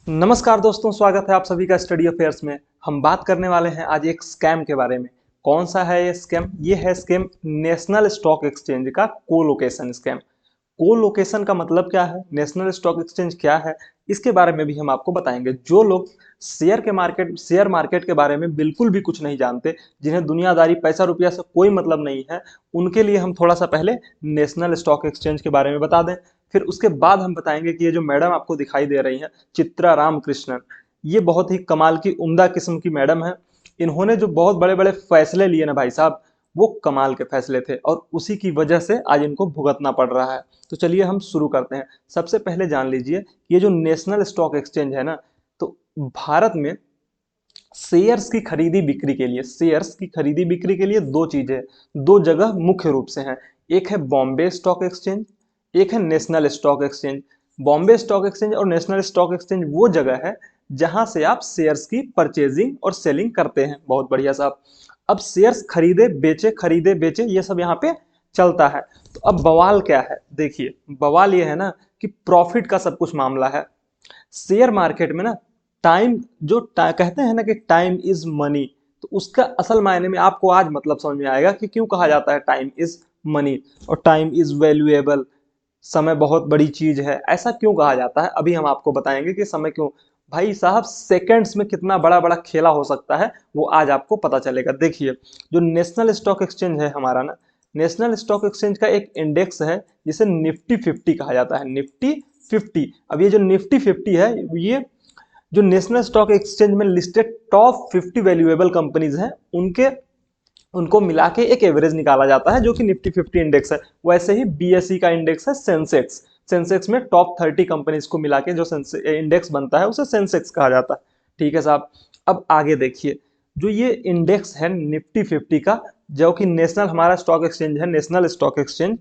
नमस्कार दोस्तों, स्वागत है आप सभी का स्टडी अफेयर्स में। हम बात करने वाले हैं आज एक स्कैम के बारे में। कौन सा है ये स्कैम? ये है स्कैम नेशनल स्टॉक एक्सचेंज का कोलोकेशन स्कैम। कोलोकेशन का मतलब क्या है, नेशनल स्टॉक एक्सचेंज क्या है, इसके बारे में भी हम आपको बताएंगे। जो लोग शेयर मार्केट के बारे में बिल्कुल भी कुछ नहीं जानते, जिन्हें दुनियादारी पैसा रुपया से कोई मतलब नहीं है, उनके लिए हम थोड़ा सा पहले नेशनल स्टॉक एक्सचेंज के बारे में बता दें। फिर उसके बाद हम बताएंगे कि ये जो मैडम आपको दिखाई दे रही हैं, चित्रा रामकृष्णन, ये बहुत ही कमाल की उम्दा किस्म की मैडम है। इन्होंने जो बहुत बड़े बड़े फैसले लिए ना भाई साहब, वो कमाल के फैसले थे और उसी की वजह से आज इनको भुगतना पड़ रहा है। तो चलिए हम शुरू करते हैं। सबसे पहले जान लीजिए, ये जो नेशनल स्टॉक एक्सचेंज है ना, तो भारत में शेयर्स की खरीदी बिक्री के लिए दो चीजें, दो जगह मुख्य रूप से हैं। एक है बॉम्बे स्टॉक एक्सचेंज, एक है national stock exchange. Bombay stock exchange और नेशनल स्टॉक एक्सचेंज वो जगह है जहां से आप शेयर्स की परचेजिंग और सेलिंग करते हैं। बहुत बढ़िया साहब। अब शेयर्स खरीदे बेचे ये सब यहाँ पे चलता है। तो अब बवाल क्या है, देखिए बवाल ये है ना कि प्रॉफिट का सब कुछ मामला है। शेयर मार्केट में ना कहते हैं ना कि टाइम इज मनी, तो उसका असल मायने में आपको आज मतलब समझ में आएगा कि क्यों कहा जाता है टाइम इज मनी और टाइम इज वैल्यूएबल। समय बहुत बड़ी चीज है, ऐसा क्यों कहा जाता है, अभी हम आपको बताएंगे कि समय क्यों। भाई साहब, सेकंड्स में कितना बड़ा बड़ा खेला हो सकता है वो आज आपको पता चलेगा। देखिए, जो नेशनल स्टॉक एक्सचेंज है हमारा ना, नेशनल स्टॉक एक्सचेंज का एक इंडेक्स है जिसे निफ्टी 50 कहा जाता है। निफ्टी 50। अब ये जो निफ्टी 50 है, ये जो नेशनल स्टॉक एक्सचेंज में लिस्टेड टॉप 50 वैल्यूएबल कंपनीज हैं, उनके उनको मिला के एक एवरेज निकाला जाता है जो कि निफ्टी 50 इंडेक्स है। वैसे ही बीएसई का इंडेक्स है सेंसेक्स। सेंसेक्स में टॉप 30 कंपनीज को मिला के जो इंडेक्स बनता है उसे सेंसेक्स कहा जाता है। ठीक है साहब। अब आगे देखिए, जो ये इंडेक्स है निफ्टी 50 का, जो कि नेशनल हमारा स्टॉक एक्सचेंज है, नेशनल स्टॉक एक्सचेंज,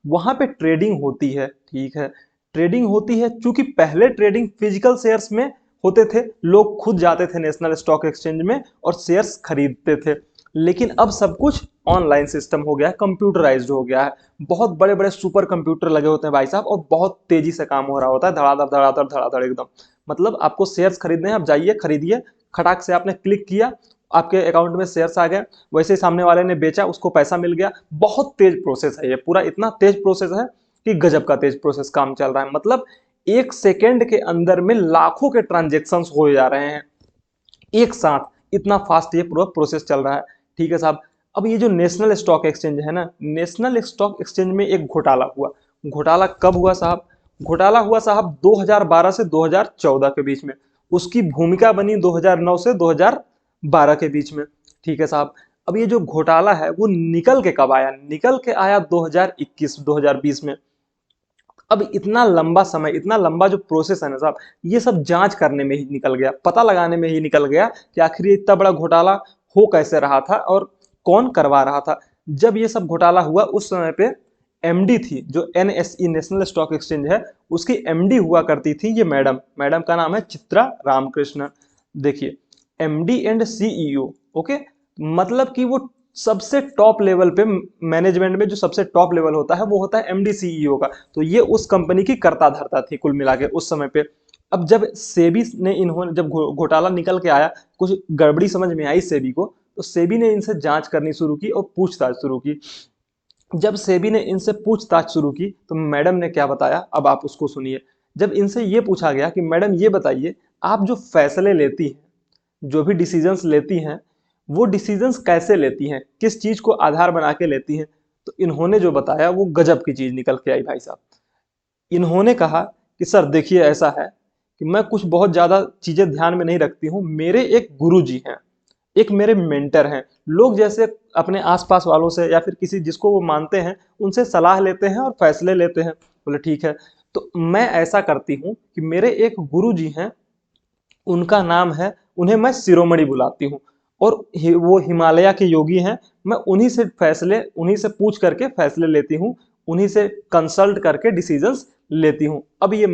वहां पे ट्रेडिंग होती है। ठीक है, ट्रेडिंग होती है। चूंकि पहले ट्रेडिंग फिजिकल शेयर्स में होते थे, लोग खुद जाते थे नेशनल स्टॉक एक्सचेंज में और शेयर्स खरीदते थे, लेकिन अब सब कुछ ऑनलाइन सिस्टम हो गया है, कंप्यूटराइज्ड हो गया है। बहुत बड़े बड़े सुपर कंप्यूटर लगे होते हैं भाई साहब, और बहुत तेजी से काम हो रहा होता है, धड़ाधड़ धड़ाधड़ धड़ाधड़ एकदम। मतलब आपको शेयर्स खरीदने हैं, आप जाइए खरीदिए, खटाक से आपने क्लिक किया, आपके अकाउंट में शेयर्स आ गए, वैसे ही सामने वाले ने बेचा, उसको पैसा मिल गया। बहुत तेज प्रोसेस है ये पूरा, इतना तेज प्रोसेस है कि गजब का तेज प्रोसेस काम चल रहा है। मतलब एक सेकेंड के अंदर में लाखों के ट्रांजेक्शन हो जा रहे हैं एक साथ, इतना फास्ट ये पूरा प्रोसेस चल रहा है। ठीक है साहब। अब ये जो नेशनल स्टॉक एक्सचेंज है ना, नेशनल स्टॉक एक्सचेंज में एक घोटाला हुआ। घोटाला कब हुआ साहब? घोटाला हुआ साहब 2012 से 2014 के बीच में। उसकी भूमिका बनी 2009 से 2012 के बीच में। ठीक है साहब। अब ये जो घोटाला है वो निकल के कब आया? निकल के आया 2021 2020 में। अब इतना लंबा समय, इतना लंबा जो प्रोसेस है ना साहब, ये सब जांच करने में ही निकल गया, पता लगाने में ही निकल गया कि आखिर ये इतना बड़ा घोटाला हो कैसे रहा था और कौन करवा रहा था। जब ये सब घोटाला हुआ उस समय पे एमडी थी, जो एनएसई नेशनल स्टॉक एक्सचेंज है, उसकी एमडी हुआ करती थी ये मैडम। मैडम का नाम है चित्रा रामकृष्णन। देखिए, एमडी एंड सीईओ, ओके, मतलब कि वो सबसे टॉप लेवल पे, मैनेजमेंट में जो सबसे टॉप लेवल होता है वो होता है एमडी सीईओ का। तो ये उस कंपनी की कर्ता धर्ता थी कुल मिला के उस समय पे। अब जब सेबी ने, इन्होंने जब घोटाला निकल के आया, कुछ गड़बड़ी समझ में आई सेबी को, तो सेबी ने इनसे जांच करनी शुरू की और पूछताछ शुरू की। जब सेबी ने इनसे पूछताछ शुरू की तो मैडम ने क्या बताया, अब आप उसको सुनिए। जब इनसे ये पूछा गया कि मैडम ये बताइए, आप जो फैसले लेती हैं, जो भी डिसीजंस लेती हैं, वो डिसीजंस कैसे लेती हैं, किस चीज को आधार बना के लेती हैं? तो इन्होंने जो बताया वो गजब की चीज निकल के आई भाई साहब। इन्होंने कहा कि सर देखिए, ऐसा है कि मैं कुछ बहुत ज्यादा चीजें ध्यान में नहीं रखती हूँ। मेरे एक गुरुजी हैं, एक मेरे मेंटर हैं। लोग जैसे अपने आसपास वालों से या फिर किसी जिसको वो मानते हैं उनसे सलाह लेते हैं और फैसले लेते हैं। बोले ठीक है। तो मैं ऐसा करती हूँ कि मेरे एक गुरुजी हैं, उनका नाम है, उन्हें मैं शिरोमणि बुलाती हूँ, और वो हिमालय के योगी हैं। मैं उन्हीं से पूछ करके फैसले लेती हूँ, उन्हीं से कंसल्ट करके डिसीजंस लेती हूँ। अब ये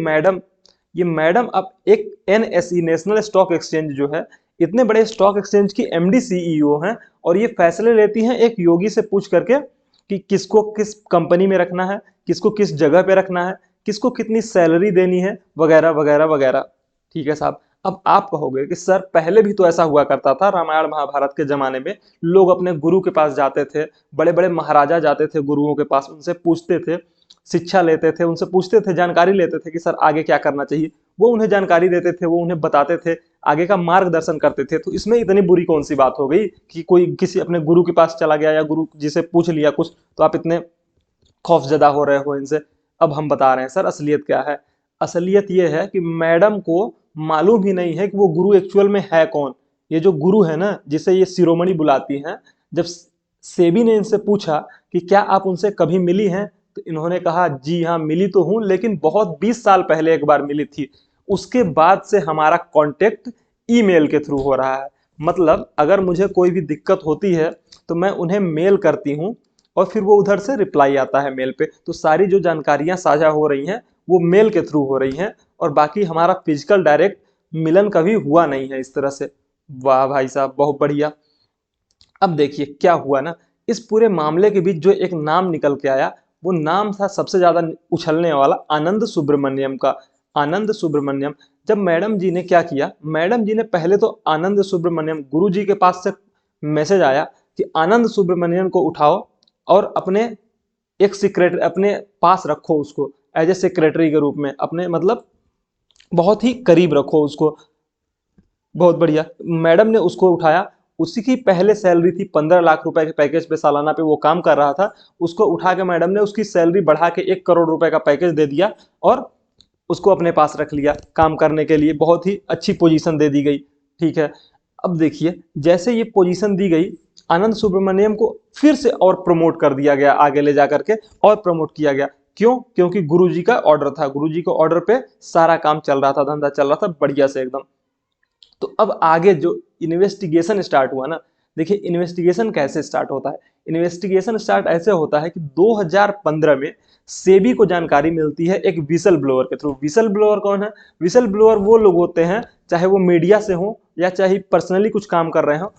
मैडम अब एक एनएसई नेशनल स्टॉक एक्सचेंज जो है, इतने बड़े स्टॉक एक्सचेंज की एमडी सीईओ हैं, और ये फैसले लेती हैं एक योगी से पूछ करके कि किसको किस कंपनी में रखना है, किसको किस जगह पे रखना है, किसको कितनी सैलरी देनी है, वगैरह वगैरह वगैरह। ठीक है साहब। अब आप कहोगे कि सर पहले भी तो ऐसा हुआ करता था, रामायण महाभारत के जमाने में लोग अपने गुरु के पास जाते थे, बड़े बड़े महाराजा जाते थे गुरुओं के पास, उनसे पूछते थे, शिक्षा लेते थे, उनसे पूछते थे, जानकारी लेते थे कि सर आगे क्या करना चाहिए। वो उन्हें जानकारी देते थे, वो उन्हें बताते थे, आगे का मार्गदर्शन करते थे। तो इसमें इतनी बुरी कौन सी बात हो गई कि कोई किसी अपने गुरु के पास चला गया या गुरु जी से पूछ लिया कुछ, तो आप इतने खौफजदा हो रहे हो इनसे। अब हम बता रहे हैं सर असलियत क्या है। असलियत ये है कि मैडम को मालूम ही नहीं है कि वो गुरु एक्चुअल में है कौन। ये जो गुरु है ना, जिसे ये शिरोमणि बुलाती हैं, जब सेबी ने इनसे पूछा कि क्या आप उनसे कभी मिली हैं, तो इन्होंने कहा जी हाँ मिली तो हूं, लेकिन बहुत 20 साल पहले एक बार मिली थी। उसके बाद से हमारा कांटेक्ट ईमेल के थ्रू हो रहा है। मतलब अगर मुझे कोई भी दिक्कत होती है तो मैं उन्हें मेल करती हूँ और फिर वो उधर से रिप्लाई आता है मेल पे। तो सारी जो जानकारियां साझा हो रही हैं वो मेल के थ्रू हो रही हैं, और बाकी हमारा फिजिकल डायरेक्ट मिलन कभी हुआ नहीं है इस तरह से। वाह भाई साहब, बहुत बढ़िया। अब देखिए क्या हुआ ना, इस पूरे मामले के बीच जो एक नाम निकल के आया, वो नाम था सबसे ज्यादा उछलने वाला, आनंद सुब्रमण्यम का। आनंद सुब्रमण्यम। जब मैडम जी ने क्या किया, मैडम जी ने पहले तो आनंद सुब्रमण्यम, गुरु जी के पास से मैसेज आया कि आनंद सुब्रमण्यम को उठाओ और अपने एक सेक्रेटरी अपने पास रखो, उसको एज ए सेक्रेटरी के रूप में, अपने मतलब बहुत ही करीब रखो उसको। बहुत बढ़िया। मैडम ने उसको उठाया। उसी की पहले सैलरी थी 15 लाख रुपए के पैकेज पे, सालाना पे वो काम कर रहा था। उसको उठा के मैडम ने उसकी सैलरी बढ़ा के 1 करोड़ रुपए का पैकेज दे दिया और उसको अपने पास रख लिया काम करने के लिए। बहुत ही अच्छी पोजीशन दे दी गई। ठीक है। अब देखिए जैसे ये पोजीशन दी गई, आनंद सुब्रमण्यम को फिर से और प्रमोट कर दिया गया, आगे ले जा करके और प्रमोट किया गया। क्यों? क्योंकि गुरुजी का ऑर्डर था, गुरुजी के ऑर्डर पे सारा काम चल रहा था, धंधा चल रहा था बढ़िया से एकदम। तो अब आगे जो इन्वेस्टिगेशन स्टार्ट हुआ ना, देखिए इन्वेस्टिगेशन कैसे स्टार्ट होता है। इन्वेस्टिगेशन स्टार्ट ऐसे होता है कि 2015 में सेबी को जानकारी मिलती है एक विसल ब्लोअर के थ्रू। विसल ब्लोअर कौन है? विसल ब्लोअर वो लोग होते हैं, चाहे वो मीडिया से हो या चाहे पर्सनली कुछ काम कर रहे हो,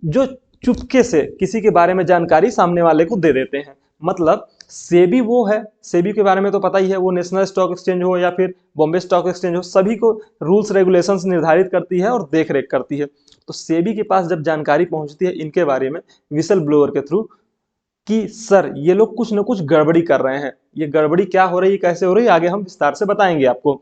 जो चुपके से किसी के बारे में जानकारी सामने वाले को दे देते हैं। मतलब सेबी वो है, सेबी के बारे में तो पता ही है, वो नेशनल स्टॉक एक्सचेंज हो या फिर बॉम्बे स्टॉक एक्सचेंज हो, सभी को रूल्स रेगुलेशंस निर्धारित करती है और देख रेख करती है। तो सेबी के पास जब जानकारी पहुंचती है इनके बारे में विसल ब्लोअर के थ्रू कि सर ये लोग कुछ ना कुछ गड़बड़ी कर रहे हैं, ये गड़बड़ी क्या हो रही है, कैसे हो रही है, आगे हम विस्तार से बताएंगे आपको।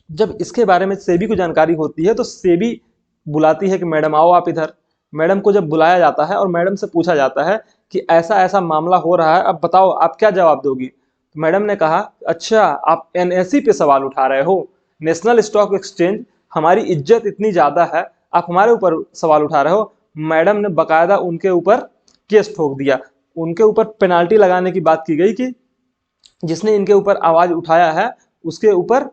जब इसके बारे में सेबी को जानकारी होती है तो सेबी बुलाती है कि मैडम आओ आप इधर। मैडम को जब बुलाया जाता है और मैडम से पूछा जाता है कि ऐसा ऐसा मामला हो रहा है, अब बताओ आप क्या जवाब दोगी। तो मैडम ने कहा अच्छा आप एनएसई पे सवाल उठा रहे हो, नेशनल स्टॉक एक्सचेंज, हमारी इज्जत इतनी ज्यादा है, आप हमारे ऊपर सवाल उठा रहे हो। मैडम ने बकायदा उनके ऊपर केस ठोक दिया। उनके ऊपर पेनाल्टी लगाने की बात की गई कि जिसने इनके ऊपर आवाज उठाया है उसके ऊपर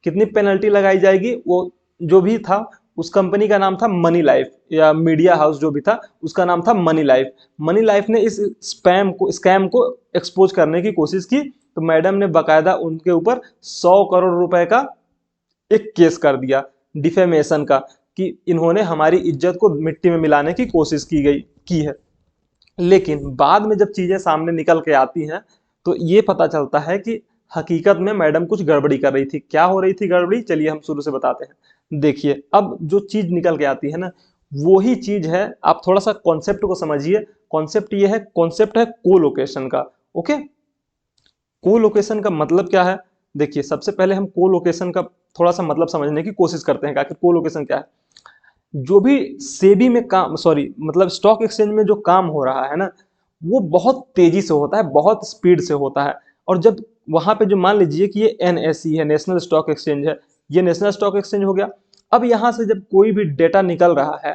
कितनी पेनल्टी लगाई जाएगी। वो जो भी था, उस कंपनी का नाम था मनी लाइफ, या मीडिया हाउस जो भी था उसका नाम था मनी लाइफ। मनी लाइफ ने इस स्कैम को एक्सपोज करने की कोशिश की, तो मैडम ने बकायदा उनके ऊपर 100 करोड़ रुपए का एक केस कर दिया डिफेमेशन का, कि इन्होंने हमारी इज्जत को मिट्टी में मिलाने की कोशिश की है। लेकिन बाद में जब चीजें सामने निकल के आती हैं तो ये पता चलता है कि हकीकत में मैडम कुछ गड़बड़ी कर रही थी। क्या हो रही थी गड़बड़ी, चलिए हम शुरू से बताते हैं। देखिए अब जो चीज निकल के आती है ना, वो ही चीज है, आप थोड़ा सा कॉन्सेप्ट को समझिए। कॉन्सेप्ट ये है, कॉन्सेप्ट है कोलोकेशन का। ओके, कोलोकेशन का मतलब क्या है? देखिए सबसे पहले हम कोलोकेशन का थोड़ा सा मतलब समझने की कोशिश करते हैं कि आखिर कोलोकेशन क्या है। जो भी सेबी में काम, सॉरी मतलब स्टॉक एक्सचेंज में जो काम हो रहा है ना, वो बहुत तेजी से होता है, बहुत स्पीड से होता है। और जब वहां पे जो मान लीजिए कि ये एनएसई है, नेशनल स्टॉक एक्सचेंज है, ये नेशनल स्टॉक एक्सचेंज हो गया। अब यहां से जब कोई भी डेटा निकल रहा है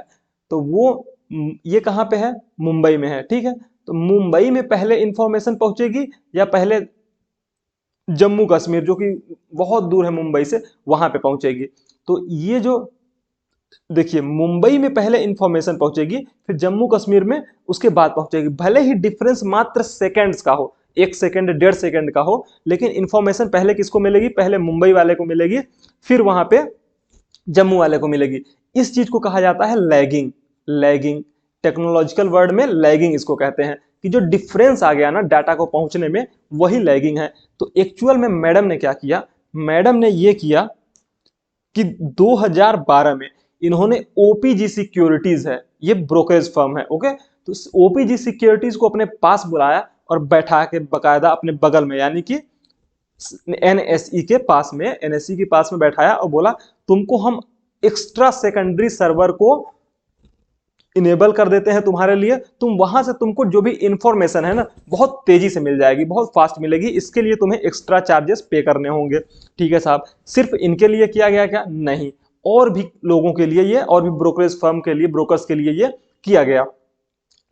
तो वो ये कहाँ पे है? मुंबई में है। ठीक है, तो मुंबई में पहले इंफॉर्मेशन पहुंचेगी या पहले जम्मू कश्मीर, जो कि बहुत दूर है मुंबई से, वहां पे पहुंचेगी? तो ये जो देखिए मुंबई में पहले इंफॉर्मेशन पहुंचेगी, फिर जम्मू कश्मीर में उसके बाद पहुंचेगी। भले ही डिफरेंस मात्र सेकंड्स का हो, 1 सेकंड 1.5 सेकंड का हो, लेकिन इंफॉर्मेशन पहले किसको मिलेगी? पहले मुंबई वाले को मिलेगी, फिर वहां पे जम्मू वाले को मिलेगी। इस चीज को कहा जाता है लैगिंग। लैगिंग टेक्नोलॉजिकल वर्ड में लैगिंग इसको कहते हैं, कि जो डिफरेंस आ गया ना डाटा को पहुंचने में, वही लैगिंग है। तो एक्चुअल में मैडम ने क्या किया? मैडम ने ये किया कि 2012 में इन्होंने ओपीजी सिक्योरिटीज है, ये ब्रोकरेज फर्म है, ओके। तो ओपीजी सिक्योरिटीज को अपने पास बुलाया और बैठा के बकायदा अपने बगल में, यानी कि एनएसई के पास में, एनएसई के पास में बैठाया और बोला तुमको हम एक्स्ट्रा सेकेंडरी सर्वर को इनेबल कर देते हैं तुम्हारे लिए, तुम वहां से तुमको जो भी इंफॉर्मेशन है ना बहुत तेजी से मिल जाएगी, बहुत फास्ट मिलेगी, इसके लिए तुम्हें एक्स्ट्रा चार्जेस पे करने होंगे। ठीक है साहब, सिर्फ इनके लिए किया गया क्या? नहीं, और भी लोगों के लिए ये, और भी ब्रोकरेज फर्म के लिए, ब्रोकर्स के लिए ये किया गया।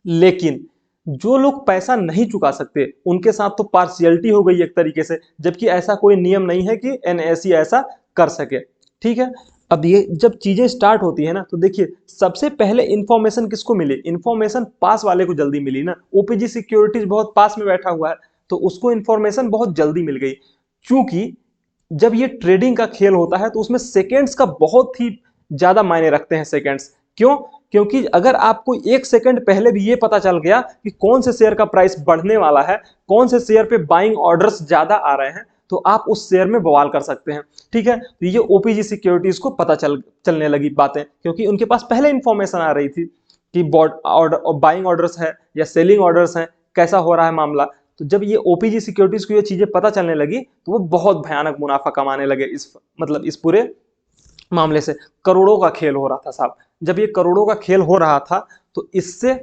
लेकिन जो लोग पैसा नहीं चुका सकते उनके साथ तो पार्शियलिटी हो गई एक तरीके से, जबकि ऐसा कोई नियम नहीं है कि एनएसई ऐसा कर सके। ठीक है, अब ये जब चीजें स्टार्ट होती है ना, तो देखिए सबसे पहले इंफॉर्मेशन किसको मिली? इंफॉर्मेशन पास वाले को जल्दी मिली ना, ओपीजी सिक्योरिटीज बहुत पास में बैठा हुआ है, तो उसको इंफॉर्मेशन बहुत जल्दी मिल गई। क्योंकि जब ये ट्रेडिंग का खेल होता है तो उसमें सेकेंड्स का बहुत ही ज्यादा मायने रखते हैं, सेकेंड्स। क्यों? क्योंकि अगर आपको एक सेकंड पहले भी ये पता चल गया कि कौन से शेयर का प्राइस बढ़ने वाला है, कौन से शेयर पे बाइंग ऑर्डर्स ज्यादा आ रहे हैं, तो आप उस शेयर में बवाल कर सकते हैं। ठीक है, तो ये ओपीजी सिक्योरिटीज को पता चलने लगी बातें, क्योंकि उनके पास पहले इंफॉर्मेशन आ रही थी कि बाइंग ऑर्डर्स है या सेलिंग ऑर्डर्स है, कैसा हो रहा है मामला। तो जब ये ओपीजी सिक्योरिटीज को ये चीजें पता चलने लगी तो वो बहुत भयानक मुनाफा कमाने लगे, इस पूरे मामले से। करोड़ों का खेल हो रहा था साहब। जब ये करोड़ों का खेल हो रहा था तो इससे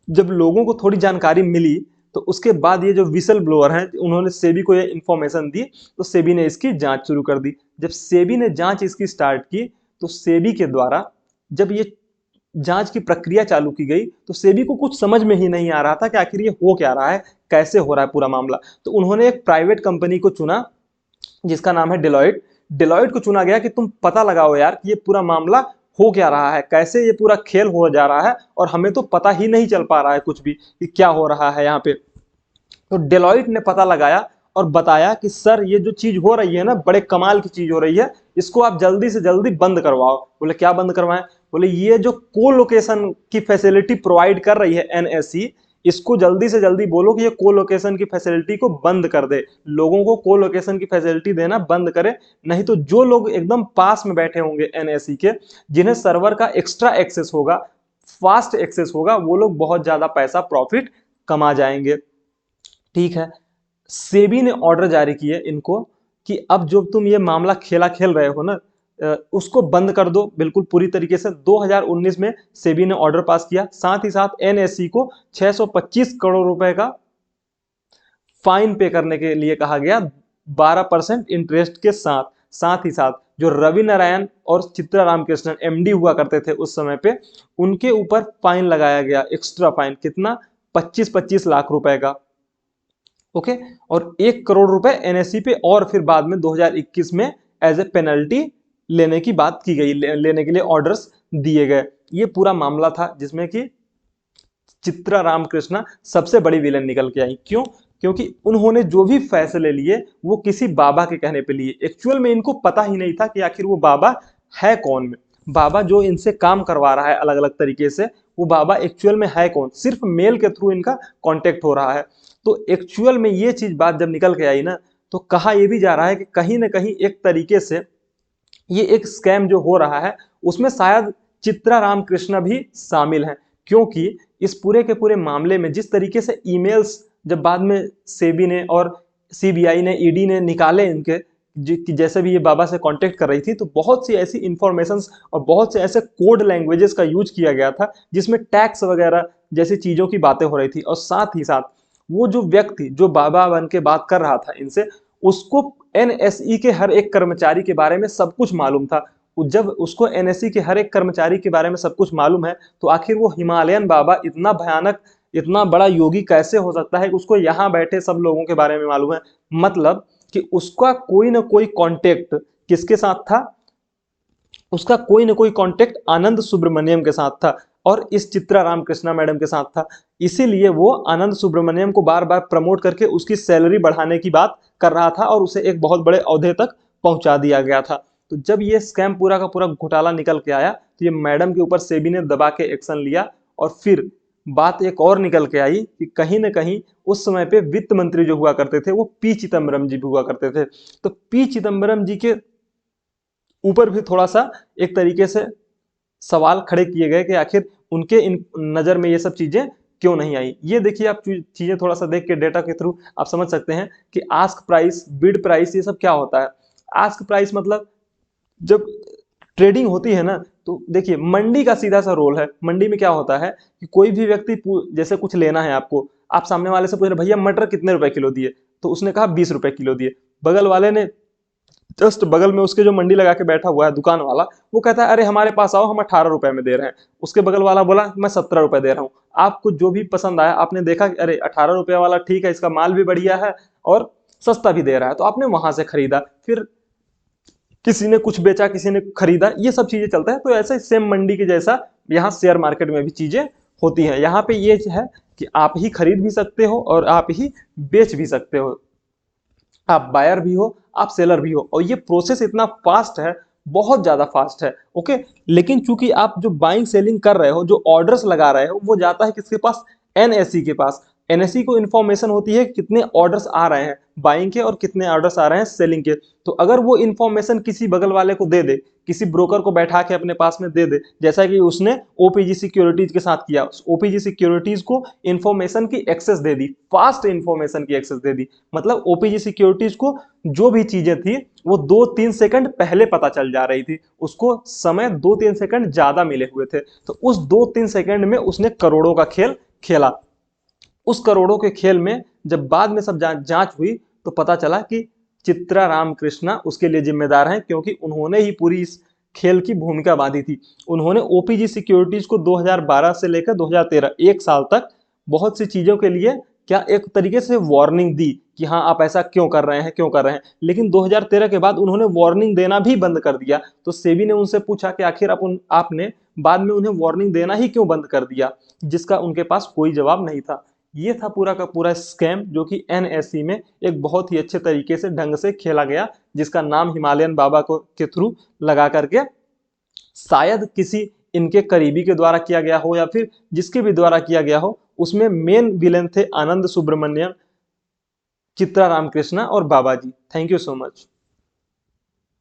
जब लोगों को थोड़ी जानकारी मिली, तो उसके बाद ये जो विसल ब्लोअर हैं उन्होंने सेबी को ये इंफॉर्मेशन दी, तो सेबी ने इसकी जांच शुरू कर दी। जब सेबी ने जांच इसकी स्टार्ट की, तो सेबी के द्वारा जब ये जांच की प्रक्रिया चालू की गई, तो सेबी को कुछ समझ में ही नहीं आ रहा था कि आखिर ये हो क्या रहा है, कैसे हो रहा है पूरा मामला। तो उन्होंने एक प्राइवेट कंपनी को चुना जिसका नाम है डिलॉयट। डिलॉयट को चुना गया कि तुम पता लगाओ यार कि ये पूरा मामला हो क्या रहा है, कैसे ये पूरा खेल हो जा रहा है, और हमें तो पता ही नहीं चल पा रहा है कुछ भी कि क्या हो रहा है यहाँ पे। तो डेलॉइट ने पता लगाया और बताया कि सर ये जो चीज हो रही है ना, बड़े कमाल की चीज हो रही है, इसको आप जल्दी से जल्दी बंद करवाओ। बोले क्या बंद करवाएं? बोले ये जो कोलोकेशन की फैसिलिटी प्रोवाइड कर रही है एनएसई, इसको जल्दी से जल्दी बोलो कि ये कोलोकेशन की फैसिलिटी को बंद कर दे, लोगों को कोलोकेशन की फैसिलिटी देना बंद करे। नहीं तो जो लोग एकदम पास में बैठे होंगे एनएसई के, जिन्हें सर्वर का एक्स्ट्रा एक्सेस होगा, फास्ट एक्सेस होगा, वो लोग बहुत ज्यादा पैसा प्रॉफिट कमा जाएंगे। ठीक है, सेबी ने ऑर्डर जारी किए इनको कि अब जो तुम ये मामला खेला खेल रहे हो ना, उसको बंद कर दो बिल्कुल पूरी तरीके से। 2019 में सेबी ने ऑर्डर पास किया, साथ ही साथ एनएसई को 625 करोड़ रुपए का फाइन पे करने के लिए कहा गया, 12% इंटरेस्ट के साथ। साथ ही साथ जो रवि नारायण और चित्रा रामकृष्णन एमडी हुआ करते थे उस समय पे, उनके ऊपर फाइन लगाया गया, एक्स्ट्रा फाइन। कितना? 25-25 लाख रुपए का, ओके। और 1 करोड़ रुपए एनएसई पे, और फिर बाद में 2021 में एज ए पेनल्टी लेने की बात की गई, लेने के लिए ऑर्डर्स दिए गए। ये पूरा मामला था जिसमें कि चित्रा रामकृष्णा सबसे बड़ी विलेन निकल के आई। क्यों? क्योंकि उन्होंने जो भी फैसले लिए वो किसी बाबा के कहने पे लिए। एक्चुअल में इनको पता ही नहीं था कि आखिर वो बाबा है कौन में, बाबा जो इनसे काम करवा रहा है अलग अलग तरीके से, वो बाबा एक्चुअल में है कौन। सिर्फ मेल के थ्रू इनका कांटेक्ट हो रहा है। तो एक्चुअल में ये चीज बात जब निकल के आई ना, तो कहा यह भी जा रहा है कि कहीं ना कहीं एक तरीके से ये एक स्कैम जो हो रहा है उसमें शायद चित्रा रामकृष्णा भी शामिल हैं। क्योंकि इस पूरे के पूरे मामले में जिस तरीके से ईमेल्स जब बाद में सेबी ने और सीबीआई ने, ईडी ने निकाले इनके, जैसे भी ये बाबा से कांटेक्ट कर रही थी, तो बहुत सी ऐसी इंफॉर्मेशंस और बहुत से ऐसे कोड लैंग्वेजेस का यूज किया गया था जिसमें टैक्स वगैरह जैसी चीजों की बातें हो रही थी। और साथ ही साथ वो जो व्यक्ति जो बाबा बन के बात कर रहा था इनसे, उसको एनएसई के हर एक कर्मचारी के बारे में सब कुछ मालूम था। जब उसको एनएसई के हर एक कर्मचारी के बारे में सब कुछ मालूम है, तो आखिर वो हिमालयन बाबा इतना भयानक, इतना बड़ा योगी कैसे हो सकता है कि उसको यहाँ बैठे सब लोगों के बारे में मालूम है। मतलब कि उसका कोई ना कोई कांटेक्ट किसके साथ था? उसका कोई ना कोई कांटेक्ट आनंद सुब्रमण्यम के साथ था और इस चित्रा रामकृष्णा मैडम के साथ था। इसीलिए वो आनंद सुब्रमण्यम को बार बार प्रमोट करके उसकी सैलरी बढ़ाने की बात कर रहा था और उसे एक बहुत बड़े ओहदे तक पहुंचा दिया गया था। तो जब ये स्कैम पूरा का पूरा घोटाला निकल के आया, तो ये मैडम के ऊपर सेबी ने दबा के एक्शन लिया। और फिर बात एक और निकल के आई कि कहीं ना कहीं उस समय पे वित्त मंत्री जो हुआ करते थे वो पी चिदम्बरम जी भी हुआ करते थे। तो पी चिदम्बरम जी के ऊपर भी थोड़ा सा एक तरीके से सवाल खड़े किए गए कि आखिर उनके इन नज़र में ये सब चीज़ें क्यों नहीं आई। ये देखिए आप चीज़ें थोड़ा सा देख के डेटा के थ्रू आप समझ सकते हैं कि आस्क प्राइस, बिड प्राइस, ये सब क्या होता है। आस्क प्राइस मतलब जब ट्रेडिंग होती है ना, तो देखिए मंडी का सीधा सा रोल है। मंडी में क्या होता है कि कोई भी व्यक्ति जैसे कुछ लेना है आपको, आप सामने वाले से पूछ रहे भैया मटर कितने रुपए किलो दिए, तो उसने कहा 20 रुपए किलो दिए। बगल वाले ने जस्ट बगल में उसके जो मंडी लगा के बैठा हुआ है दुकान वाला, वो कहता है अरे हमारे पास आओ, हम 18 रुपए में दे रहे हैं। उसके बगल वाला बोला मैं 17 रुपए दे रहा हूँ। आपको जो भी पसंद आया, आपने देखा कि अरे 18 रुपए वाला ठीक है, इसका माल भी बढ़िया है और सस्ता भी दे रहा है, तो आपने वहां से खरीदा। फिर किसी ने कुछ बेचा, किसी ने खरीदा, ये सब चीजें चलता है। तो ऐसे सेम मंडी के जैसा यहाँ शेयर मार्केट में भी चीजें होती हैं। यहाँ पे ये है कि आप ही खरीद भी सकते हो और आप ही बेच भी सकते हो, आप बायर भी हो, आप सेलर भी हो, और ये प्रोसेस इतना फास्ट है, बहुत ज्यादा फास्ट है। ओके, लेकिन चूंकि आप जो बाइंग सेलिंग कर रहे हो, जो ऑर्डर्स लगा रहे हो, वो जाता है किसके पास, एनएससी के पास। एनएससी को इन्फॉर्मेशन होती है कितने ऑर्डर्स आ रहे हैं बाइंग के और कितने ऑर्डर्स आ रहे हैं सेलिंग के। तो अगर वो इन्फॉर्मेशन किसी बगल वाले को दे दे, किसी ब्रोकर को बैठा के अपने पास में दे दे, जैसा कि उसने ओपीजी सिक्योरिटीज के साथ किया, ओपीजी सिक्योरिटीज को इन्फॉर्मेशन की एक्सेस दे दी, फास्ट इन्फॉर्मेशन की एक्सेस दे दी। मतलब ओपीजी सिक्योरिटीज को जो भी चीजें थी वो 2-3 सेकंड पहले पता चल जा रही थी, उसको समय 2-3 सेकंड ज्यादा मिले हुए थे। तो उस 2-3 सेकंड में उसने करोड़ों का खेल खेला। उस करोड़ों के खेल में जब बाद में सब जांच हुई, तो पता चला कि चित्रा रामकृष्णा उसके लिए जिम्मेदार हैं, क्योंकि उन्होंने ही पूरी इस खेल की भूमिका बांधी थी। उन्होंने ओपीजी सिक्योरिटीज को 2012 से लेकर 2013 एक साल तक बहुत सी चीजों के लिए क्या एक तरीके से वार्निंग दी कि हाँ आप ऐसा क्यों कर रहे हैं, क्यों कर रहे हैं। लेकिन 2013 के बाद उन्होंने वार्निंग देना भी बंद कर दिया। तो सेबी ने उनसे पूछा कि आखिर आपने बाद में उन्हें वार्निंग देना ही क्यों बंद कर दिया, जिसका उनके पास कोई जवाब नहीं था। ये था पूरा का पूरा स्कैम, जो कि एनएससी में एक बहुत ही अच्छे तरीके से ढंग से खेला गया, जिसका नाम हिमालयन बाबा को के थ्रू लगा करके शायद किसी इनके करीबी के द्वारा किया गया हो, या फिर जिसके भी द्वारा किया गया हो। उसमें मेन विलेन थे आनंद सुब्रमण्यम, चित्रा रामकृष्णा और Baba ji. Thank you so much.